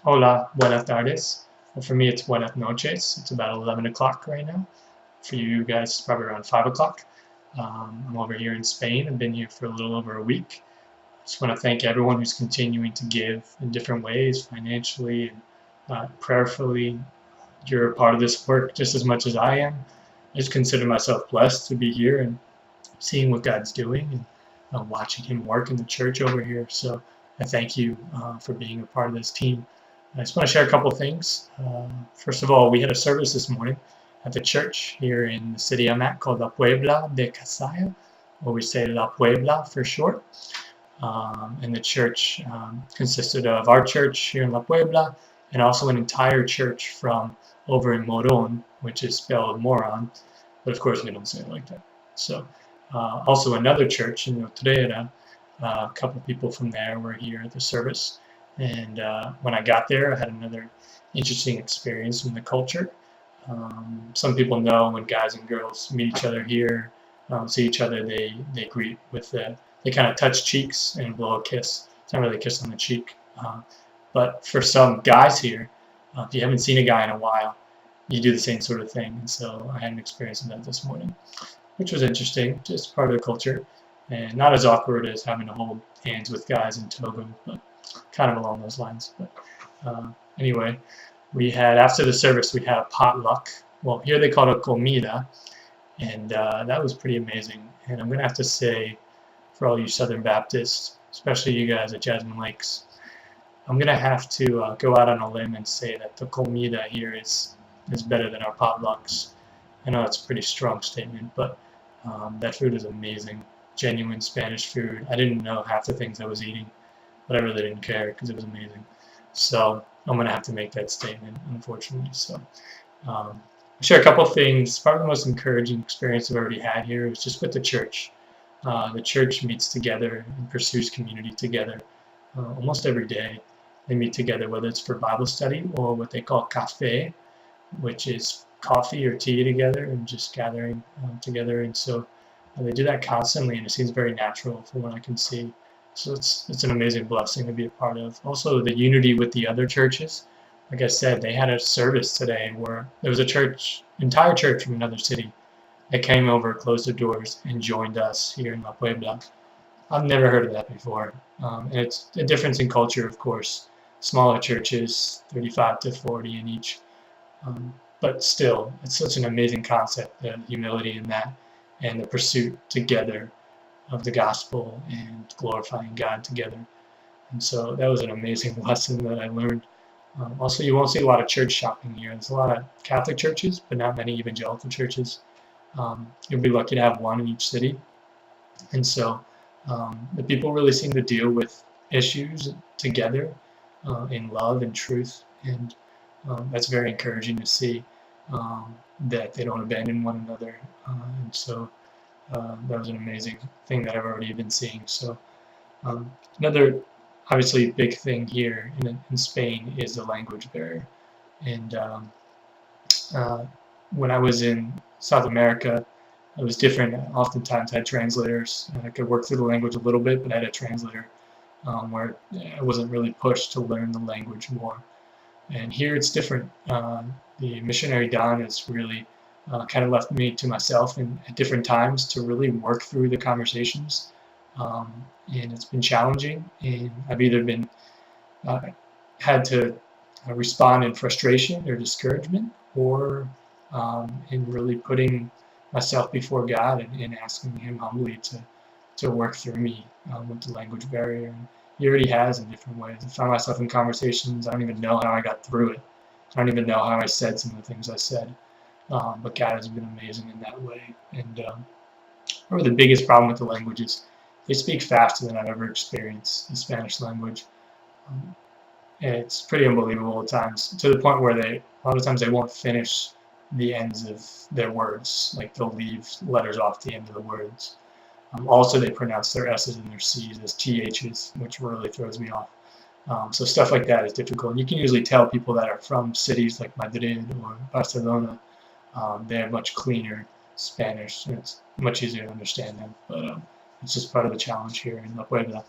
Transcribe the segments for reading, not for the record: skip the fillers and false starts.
Hola, buenas tardes. Well, for me, it's buenas noches. It's about 11 o'clock right now. For you guys, it's probably around 5 o'clock. I'm over here in Spain. I've been here for a little over a week. Just want to thank everyone who's continuing to give in different ways, financially and prayerfully. You're a part of this work just as much as I am. I just consider myself blessed to be here and seeing what God's doing and watching Him work in the church over here. So I thank you for being a part of this team. I just want to share a couple of things. First of all, we had a service this morning at the church here in the city I'm at called La Puebla de Casaya, or we say La Puebla for short. And the church consisted of our church here in La Puebla and also an entire church from over in Moron, which is spelled Moron, but of course we don't say it like that. So also another church in Utrera, a couple of people from there were here at the service. And when I got there, I had another interesting experience in the culture. Some people know when guys and girls meet each other here, see each other, they greet with they kind of touch cheeks and blow a kiss. It's not really a kiss on the cheek. But for some guys here, if you haven't seen a guy in a while, you do the same sort of thing. And so I had an experience of that this morning, which was interesting, just part of the culture, and not as awkward as having to hold hands with guys in Togo, but kind of along those lines. But anyway, we had after the service we had a potluck. Well, here they call it comida, and that was pretty amazing. And I'm gonna have to say, for all you Southern Baptists, especially you guys at Jasmine Lakes, I'm gonna have to go out on a limb and say that the comida here is better than our potlucks. I know that's a pretty strong statement, but that food is amazing. Genuine Spanish food. I didn't know half the things I was eating, but I really didn't care because it was amazing. So I'm gonna have to make that statement, unfortunately. So I'll share a couple of things. Probably the most encouraging experience I've already had here is just with the church. The church meets together and pursues community together almost every day. They meet together, whether it's for Bible study or what they call cafe, which is coffee or tea together and just gathering together. And so they do that constantly, and it seems very natural from what I can see. So it's an amazing blessing to be a part of. Also, the unity with the other churches. Like I said, they had a service today where there was a church, entire church from another city that came over, closed their doors, and joined us here in La Puebla. I've never heard of that before. And it's a difference in culture, of course. Smaller churches, 35 to 40 in each. Um, but still, it's such an amazing concept, the humility in that, and the pursuit together of the gospel and glorifying God together. And so that was an amazing lesson that I learned. Also, you won't see a lot of church shopping here. There's a lot of Catholic churches, but not many evangelical churches. You'll be lucky to have one in each city. And so the people really seem to deal with issues together in love and truth. And that's very encouraging to see that they don't abandon one another. And so that was an amazing thing that I've already been seeing. So another obviously big thing here in Spain is the language barrier. And uh, when I was in South America, it was different. Oftentimes I had translators, and I could work through the language a little bit, but I had a translator where I wasn't really pushed to learn the language more. And here it's different. The missionary Don has really kind of left me to myself and at different times to really work through the conversations. Um, and it's been challenging. And I've either been uh, had to respond in frustration or discouragement, or in really putting myself before God and asking Him humbly to work through me with the language barrier. And He already has in different ways. I found myself in conversations I don't even know how I got through it. I don't even know how I said some of the things I said. But God has been amazing in that way. And probably the biggest problem with the language is they speak faster than I've ever experienced the Spanish language. Um, it's pretty unbelievable at times, to the point where a lot of times they won't finish the ends of their words. Like they'll leave letters off the end of the words. Also, they pronounce their S's and their C's as THs, which really throws me off. So stuff like that is difficult. And you can usually tell people that are from cities like Madrid or Barcelona, they have much cleaner Spanish, and it's much easier to understand them. But it's just part of the challenge here in La Puebla.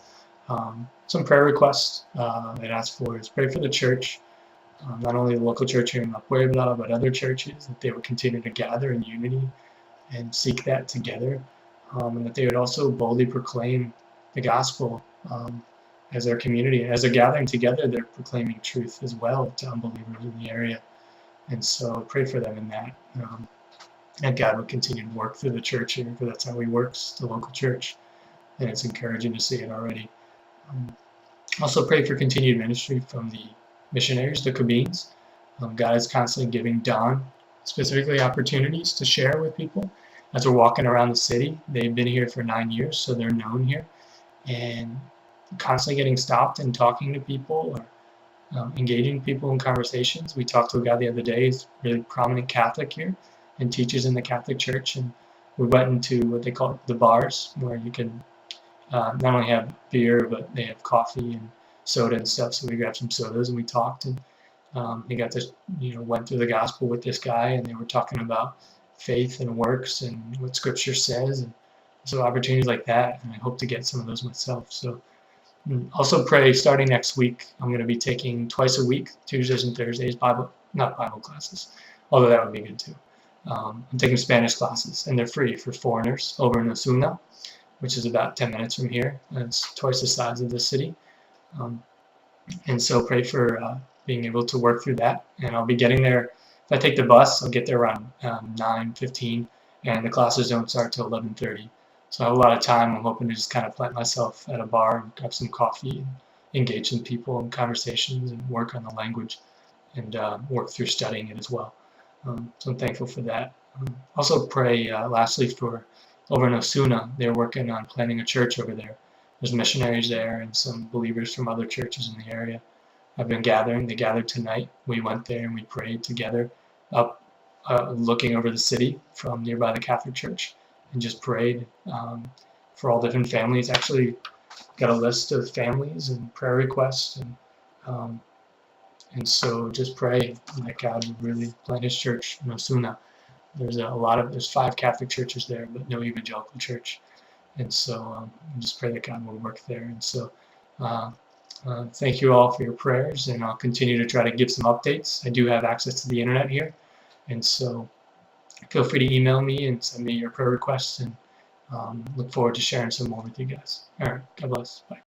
Some prayer requests I'd ask for is pray for the church, not only the local church here in La Puebla, but other churches, that they would continue to gather in unity and seek that together, and that they would also boldly proclaim the gospel as their community. As they're gathering together, they're proclaiming truth as well to unbelievers in the area. And so pray for them in that. And God would continue to work through the church here, because that's how He works, the local church. And it's encouraging to see it already. Also pray for continued ministry from the missionaries, the Cabines. God is constantly giving Don specifically opportunities to share with people as we're walking around the city. They've been here for 9 years, so they're known here, and constantly getting stopped and talking to people, or engaging people in conversations. We talked to a guy the other day, he's a really prominent Catholic here and teaches in the Catholic Church, and we went into what they call the bars, where you can not only have beer, but they have coffee and soda and stuff. So we grabbed some sodas and we talked, and he got to, went through the gospel with this guy, and they were talking about faith and works and what Scripture says, and so opportunities like that. And I hope to get some of those myself. So also pray. Starting next week, I'm going to be taking twice a week, Tuesdays and Thursdays, not Bible classes, although that would be good too. I'm taking Spanish classes, and they're free for foreigners over in Osuna, which is about 10 minutes from here. And it's twice the size of the city. And so pray for being able to work through that. And I'll be getting there. If I take the bus, I'll get there around 9:15, and the classes don't start till 11:30. So I have a lot of time. I'm hoping to just kind of plant myself at a bar and grab some coffee and engage some people in conversations and work on the language, and work through studying it as well. So I'm thankful for that. Also pray lastly for over in Osuna. They're working on planning a church over there. There's missionaries there and some believers from other churches in the area have been gathering. They gathered tonight. We went there and we prayed together up looking over the city from nearby the Catholic Church, and just prayed for all different families. Actually got a list of families and prayer requests, and so just pray that God would really plant His church in Osuna. There's 5 Catholic churches there, but no evangelical church. And so just pray that God will work there. And so thank you all for your prayers, and I'll continue to try to give some updates. I do have access to the internet here, and so feel free to email me and send me your prayer requests, and look forward to sharing some more with you guys. All right, God bless. Bye.